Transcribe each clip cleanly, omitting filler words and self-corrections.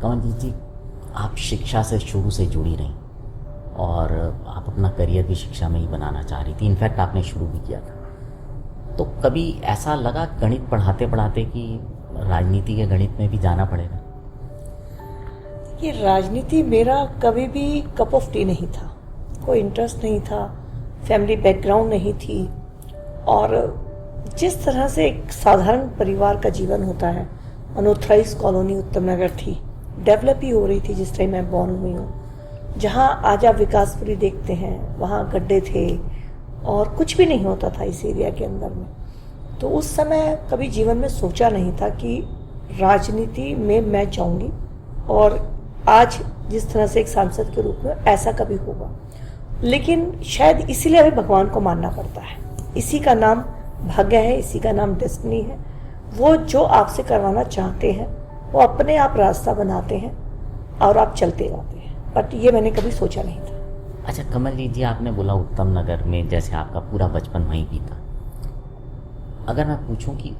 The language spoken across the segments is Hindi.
कमलजीत जी, आप शिक्षा से शुरू से जुड़ी रहीं और आप अपना करियर भी शिक्षा में ही बनाना चाह रही थी। इनफैक्ट आपने शुरू भी किया था। तो कभी ऐसा लगा गणित पढ़ाते पढ़ाते कि राजनीति के गणित में भी जाना पड़ेगा? ये राजनीति मेरा कभी भी कप ऑफ टी नहीं था, कोई इंटरेस्ट नहीं था, फैमिली बैकग्राउंड नहीं थी। और जिस तरह से एक साधारण परिवार का जीवन होता है, अनऑथराइज कॉलोनी उत्तम नगर थी, डेवलप ही हो रही थी जिस टाइम मैं बॉर्न हुई हूँ। जहाँ आज आप विकासपुरी देखते हैं वहाँ गड्ढे थे और कुछ भी नहीं होता था इस एरिया के अंदर में। तो उस समय कभी जीवन में सोचा नहीं था कि राजनीति में मैं जाऊंगी और आज जिस तरह से एक सांसद के रूप में ऐसा कभी होगा। लेकिन शायद इसीलिए हमें भगवान को मानना पड़ता है। इसी का नाम भाग्य है, इसी का नाम डेस्टिनी है। वो जो आपसे करवाना चाहते हैं वो अपने आप रास्ता बनाते हैं और आप चलते जाते हैं। बट ये मैंने कभी सोचा नहीं था। अच्छा कमलजीत जी, आपने बोला उत्तम नगर में जैसे आपका पूरा बचपन वहीं बीता। अगर मैं पूछूं कि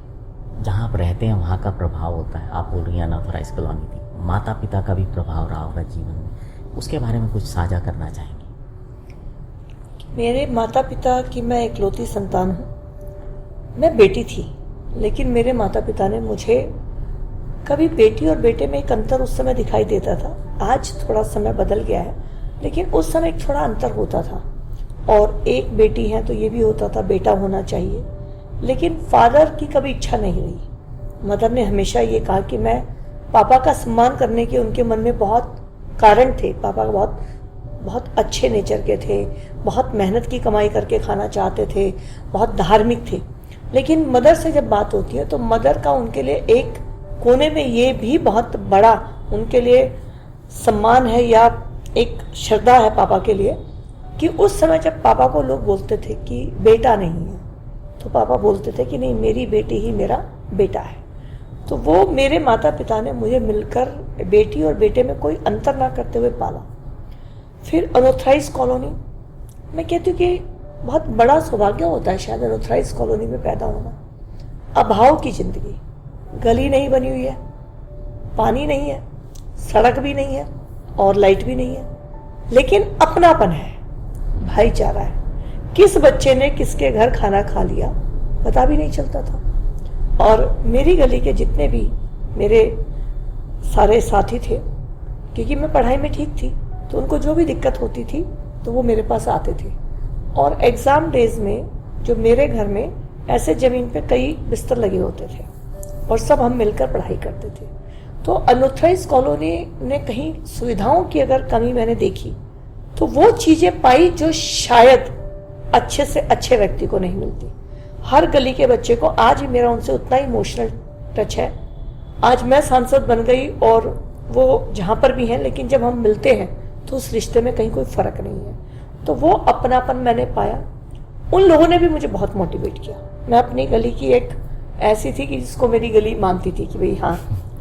जहाँ आप रहते हैं वहाँ का प्रभाव होता है, आप बोल रही हैं अनऑथराइज कॉलोनी थी, माता पिता का भी प्रभाव रहा होगा जीवन में, उसके बारे में कुछ साझा करना चाहेंगे? मेरे माता पिता की मैं इकलौती संतान हूँ। मैं बेटी थी, लेकिन मेरे माता पिता ने मुझे कभी बेटी और बेटे में एक अंतर उस समय दिखाई देता था। आज थोड़ा समय बदल गया है, लेकिन उस समय एक थोड़ा अंतर होता था। और एक बेटी है तो ये भी होता था बेटा होना चाहिए, लेकिन फादर की कभी इच्छा नहीं रही। मदर ने हमेशा ये कहा कि मैं पापा का सम्मान करने के उनके मन में बहुत कारण थे। पापा बहुत अच्छे नेचर के थे, बहुत मेहनत की कमाई करके खाना चाहते थे, बहुत धार्मिक थे। लेकिन मदर से जब बात होती है तो मदर का उनके लिए एक कोने में ये भी बहुत बड़ा उनके लिए सम्मान है या एक श्रद्धा है पापा के लिए कि उस समय जब पापा को लोग बोलते थे कि बेटा नहीं है, तो पापा बोलते थे कि नहीं, मेरी बेटी ही मेरा बेटा है। तो वो मेरे माता पिता ने मुझे मिलकर बेटी और बेटे में कोई अंतर ना करते हुए पाला। फिर अनऑथराइज कॉलोनी, मैं कहती हूँ कि बहुत बड़ा सौभाग्य होता है शायद अनऑथराइज कॉलोनी में पैदा होना। अभाव की जिंदगी, गली नहीं बनी हुई है, पानी नहीं है, सड़क भी नहीं है और लाइट भी नहीं है, लेकिन अपनापन है, भाईचारा है। किस बच्चे ने किसके घर खाना खा लिया पता भी नहीं चलता था। और मेरी गली के जितने भी मेरे सारे साथी थे, क्योंकि मैं पढ़ाई में ठीक थी, तो उनको जो भी दिक्कत होती थी तो वो मेरे पास आते थे। और एग्ज़ाम डेज में जो मेरे घर में ऐसे ज़मीन पे कई बिस्तर लगे होते थे और सब हम मिलकर पढ़ाई करते थे। तो अनऑथराइज कॉलोनी ने कहीं सुविधाओं की अगर कमी मैंने देखी तो वो चीज़ें पाई जो शायद अच्छे से अच्छे व्यक्ति को नहीं मिलती। हर गली के बच्चे को आज भी मेरा उनसे उतना ही इमोशनल टच है। आज मैं सांसद बन गई और वो जहाँ पर भी हैं, लेकिन जब हम मिलते हैं तो उस रिश्ते में कहीं कोई फर्क नहीं है। तो वो अपनापन मैंने पाया। उन लोगों ने भी मुझे बहुत मोटिवेट किया। मैं अपनी गली की एक ऐसी थी कि जिसको मेरी गली मानती थी कि भाई हाँ,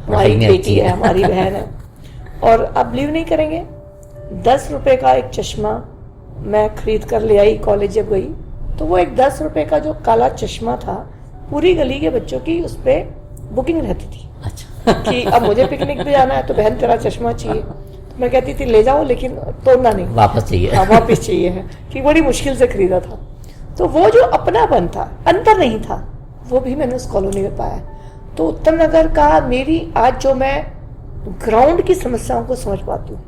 हमारी बेटी है, हमारी बहन है। और आप बिलीव नहीं करेंगे, 10 रुपए का एक चश्मा मैं खरीद कर ले आई कॉलेज जब गई, तो वो एक 10 रुपए का जो काला चश्मा था, पूरी गली के बच्चों की उस पर बुकिंग रहती थी। अच्छा कि अब मुझे पिकनिक पे जाना है तो बहन तेरा चश्मा चाहिए। तो मैं कहती थी ले जाओ, लेकिन तोड़ना नहीं, वापस चाहिए। हाँ वापस चाहिए है, कि बड़ी मुश्किल से खरीदा था। तो वो जो अपनापन था, अंतर नहीं था, वो भी मैंने उस कॉलोनी में पाया। तो उत्तम नगर का मेरी आज जो मैं ग्राउंड की समस्याओं को समझ पाती हूँ,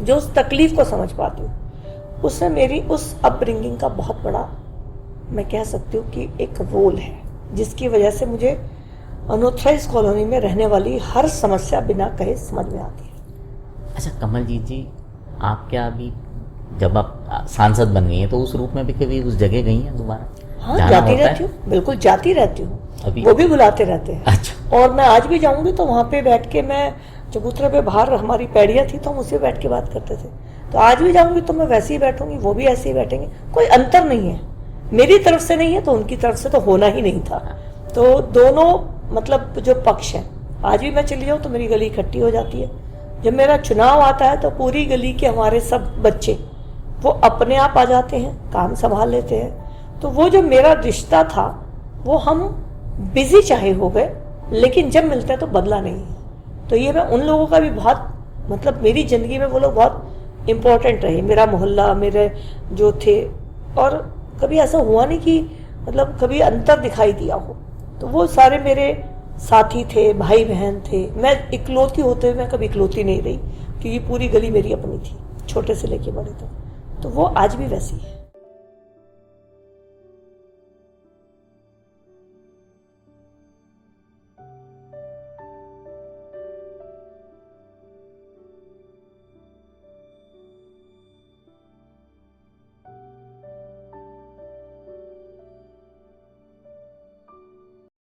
जो उस तकलीफ को समझ पाती हूँ, उसमें मेरी उस अपब्रिंगिंग का बहुत बड़ा, मैं कह सकती हूँ कि एक रोल है, जिसकी वजह से मुझे अनऑथराइज कॉलोनी में रहने वाली हर समस्या बिना कहे समझ में आती है। अच्छा कमलजीत जी, आप क्या अभी जब आप सांसद बन गई हैं तो उस रूप में भी कभी उस जगह गई हैं दोबारा? हाँ, जाती रहती हूँ, बिल्कुल जाती रहती हूँ। अभी वो भी बुलाते रहते हैं। अच्छा। और मैं आज भी जाऊंगी तो वहाँ पे बैठ के, मैं चबूतरे पे बाहर हमारी पैड़ियाँ थी तो हम उसी बैठ के बात करते थे। तो आज भी जाऊंगी तो मैं वैसे ही बैठूंगी, वो भी ऐसे ही बैठेंगे, कोई अंतर नहीं है। मेरी तरफ से नहीं है तो उनकी तरफ से तो होना ही नहीं था। तो दोनों मतलब जो पक्ष है, आज भी मैं चली जाऊँ तो मेरी गली इकट्ठी हो जाती है। जब मेरा चुनाव आता है तो पूरी गली के हमारे सब बच्चे वो अपने आप आ जाते हैं, काम संभाल लेते हैं। तो वो जो मेरा रिश्ता था वो हम बिजी चाहे हो गए, लेकिन जब मिलते हैं तो बदला नहीं है। तो ये मैं उन लोगों का भी बहुत, मतलब मेरी ज़िंदगी में वो लोग बहुत इम्पोर्टेंट रहे, मेरा मोहल्ला, मेरे जो थे। और कभी ऐसा हुआ नहीं कि मतलब कभी अंतर दिखाई दिया हो। तो वो सारे मेरे साथी थे, भाई बहन थे। मैं इकलौती होते हुए मैं कभी इकलौती नहीं रही, क्योंकि पूरी गली मेरी अपनी थी, छोटे से लेके बड़े तक। तो वो आज भी वैसी है।